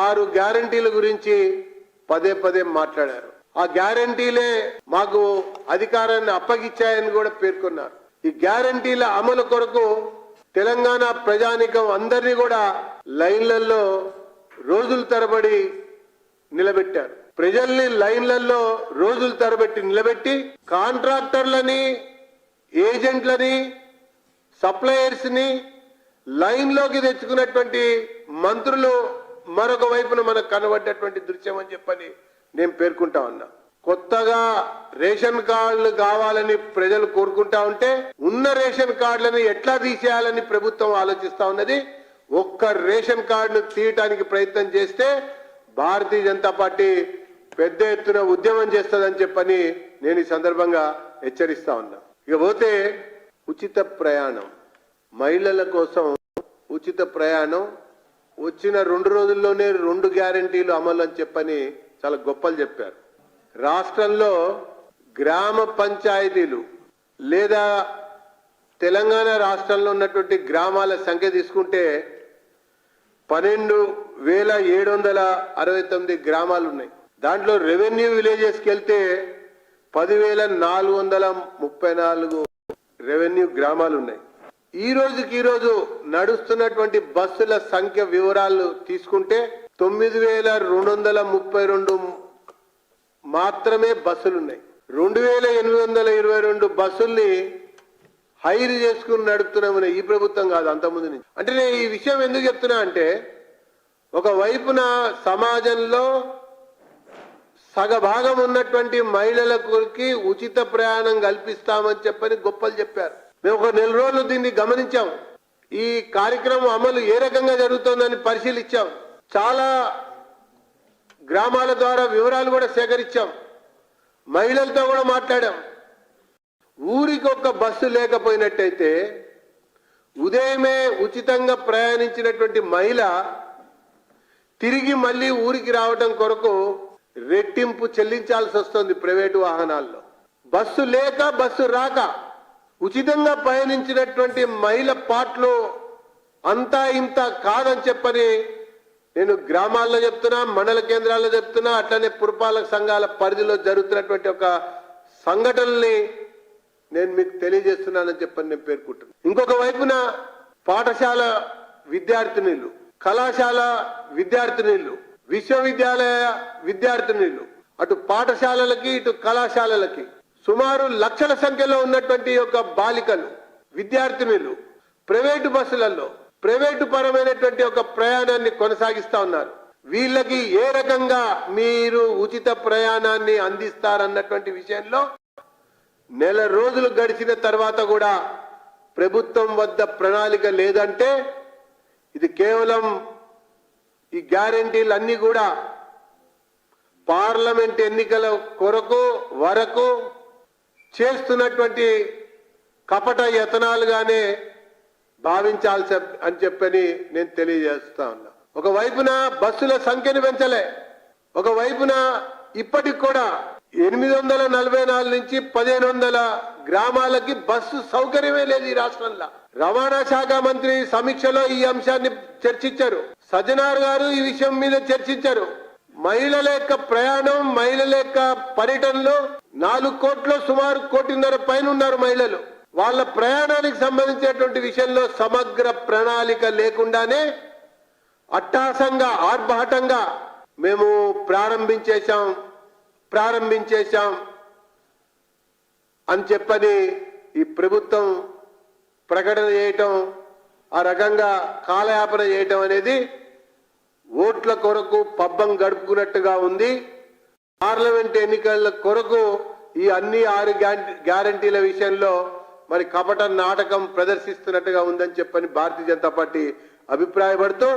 6 గ్యారంటీల గురించి పదే పదే మాట్లాడారు. ఆ గ్యారంటీలే మాకు అధికారాన్ని అప్పగించాయని కూడా పేర్కొన్నారు. ఈ గ్యారంటీల అమలు కొరకు తెలంగాణ ప్రజానికం అందరినీ కూడా లైన్లలో రోజుల తరబడి నిలబెట్టారు. ప్రజల్ని లైన్లలో రోజుల తరబట్టి నిలబెట్టి కాంట్రాక్టర్లని, ఏజెంట్లని, సప్లయర్స్ ని లైన్లోకి తెచ్చుకున్నటువంటి మంత్రులు మరొక వైపున మనకు కనబడ్డటువంటి దృశ్యం అని చెప్పని నేను పేర్కొంటా ఉన్నా. కొత్తగా రేషన్ కార్డులు కావాలని ప్రజలు కోరుకుంటా ఉంటే ఉన్న రేషన్ కార్డులను ఎట్లా తీసేయాలని ప్రభుత్వం ఆలోచిస్తా ఉన్నది. ఒక్క రేషన్ కార్డును తీయటానికి ప్రయత్నం చేస్తే భారతీయ జనతా పార్టీ పెద్ద ఎత్తున ఉద్యమం చేస్తుందని చెప్పని నేను ఈ సందర్భంగా హెచ్చరిస్తా ఉన్నా. ఇక పోతే ఉచిత ప్రయాణం, మహిళల కోసం ఉచిత ప్రయాణం వచ్చిన 2 రోజుల్లోనే 2 గ్యారంటీలు అమలు అని చెప్పని చాలా గొప్పలు చెప్పారు. రాష్ట్రంలో గ్రామ పంచాయతీలు లేదా తెలంగాణ రాష్ట్రంలో ఉన్నటువంటి గ్రామాల సంఖ్య తీసుకుంటే 12,769 గ్రామాలు ఉన్నాయి. దాంట్లో రెవెన్యూ విలేజెస్కి వెళ్తే 10,434 రెవెన్యూ గ్రామాలు ఉన్నాయి. ఈ రోజు నడుస్తున్నటువంటి బస్సుల సంఖ్య వివరాలు తీసుకుంటే 9,232 మాత్రమే బస్సులు ఉన్నాయి. 2,822 బస్సుల్ని హైర్ చేసుకుని నడుపుతున్నామని ఈ ప్రభుత్వం కాదు, అంతకుముందు నుంచి. అంటే నేను ఈ విషయం ఎందుకు చెప్తున్నా అంటే, ఒకవైపున సమాజంలో సగభాగం ఉన్నటువంటి మహిళలకి ఉచిత ప్రయాణం కల్పిస్తామని చెప్పని గొప్పలు చెప్పారు. మేము ఒక 4 రోజులు దీన్ని గమనించాం. ఈ కార్యక్రమం అమలు ఏ రకంగా జరుగుతుందని పరిశీలించాం. చాలా గ్రామాల ద్వారా వివరాలు కూడా సేకరించాం. మహిళలతో కూడా మాట్లాడాం. ఊరికి ఒక బస్సు లేకపోయినట్టయితే ఉదయమే ఉచితంగా ప్రయాణించినటువంటి మహిళ తిరిగి మళ్ళీ ఊరికి రావడం కొరకు రెట్టింపు చెల్లించాల్సి వస్తుంది ప్రైవేటు వాహనాల్లో. బస్సు లేక బస్సు రాక ఉచితంగా పయనించినటువంటి మహిళ పాటలు అంతా ఇంత కాదని చెప్పని నేను గ్రామాల్లో చెప్తున్నా, మండల కేంద్రాల్లో చెప్తున్నా, అట్లనే పురపాలక సంఘాల పరిధిలో జరుగుతున్నటువంటి ఒక సంఘటనల్ని నేను మీకు తెలియజేస్తున్నానని చెప్పని నేను పేర్కొంటున్నాను. ఇంకొక వైపున పాఠశాల విద్యార్థినులు, కళాశాల విద్యార్థినులు, విశ్వవిద్యాలయ విద్యార్థినులు, అటు పాఠశాలలకి ఇటు కళాశాలలకి సుమారు లక్షల సంఖ్యలో ఉన్నటువంటి ఒక బాలికలు, విద్యార్థినులు ప్రైవేటు బస్సులలో ప్రైవేటు పరమైనటువంటి ఒక ప్రయాణాన్ని కొనసాగిస్తా ఉన్నారు. వీళ్ళకి ఏ రకంగా మీరు ఉచిత ప్రయాణాన్ని అందిస్తారన్నటువంటి విషయంలో 4 రోజులు గడిచిన తర్వాత కూడా ప్రభుత్వం వద్ద ప్రణాళిక లేదంటే ఇది కేవలం ఈ గ్యారెంటీలన్నీ కూడా పార్లమెంట్ ఎన్నికల వరకు చేస్తున్నటువంటి కపట యతనాలుగానే భావించాల్సి అని చెప్పని నేను తెలియజేస్తా ఉన్నా. ఒకవైపున బస్సుల సంఖ్యను పెంచలే, ఒకవైపున ఇప్పటికి కూడా 844 నుంచి 1500 గ్రామాలకి బస్సు సౌకర్యమే లేదు ఈ రాష్ట్రంలో. రవాణా శాఖ మంత్రి సమీక్షలో ఈ అంశాన్ని చర్చించారు. సజ్జనార్ గారు ఈ విషయం మీద చర్చించారు. మహిళల యొక్క ప్రయాణం, మహిళల యొక్క పర్యటనలో 4 కోట్ల సుమారు 1.5 కోటి పైన ఉన్నారు మహిళలు. వాళ్ళ ప్రయాణానికి సంబంధించినటువంటి విషయంలో సమగ్ర ప్రణాళిక లేకుండానే అట్టాసంగా ఆర్భాటంగా మేము ప్రారంభించేశాం అని చెప్పని ఈ ప్రభుత్వం ప్రకటన చేయటం, ఆ రకంగా కాలయాపన చేయటం అనేది ఓట్ల కొరకు పబ్బం గడుపుకున్నట్టుగా ఉంది. పార్లమెంట్ ఎన్నికల కొరకు ఈ అన్ని 6 గ్యారంటీల విషయంలో మరి కపట నాటకం ప్రదర్శిస్తున్నట్టుగా ఉందని చెప్పని భారతీయ జనతా పార్టీ అభిప్రాయపడుతూ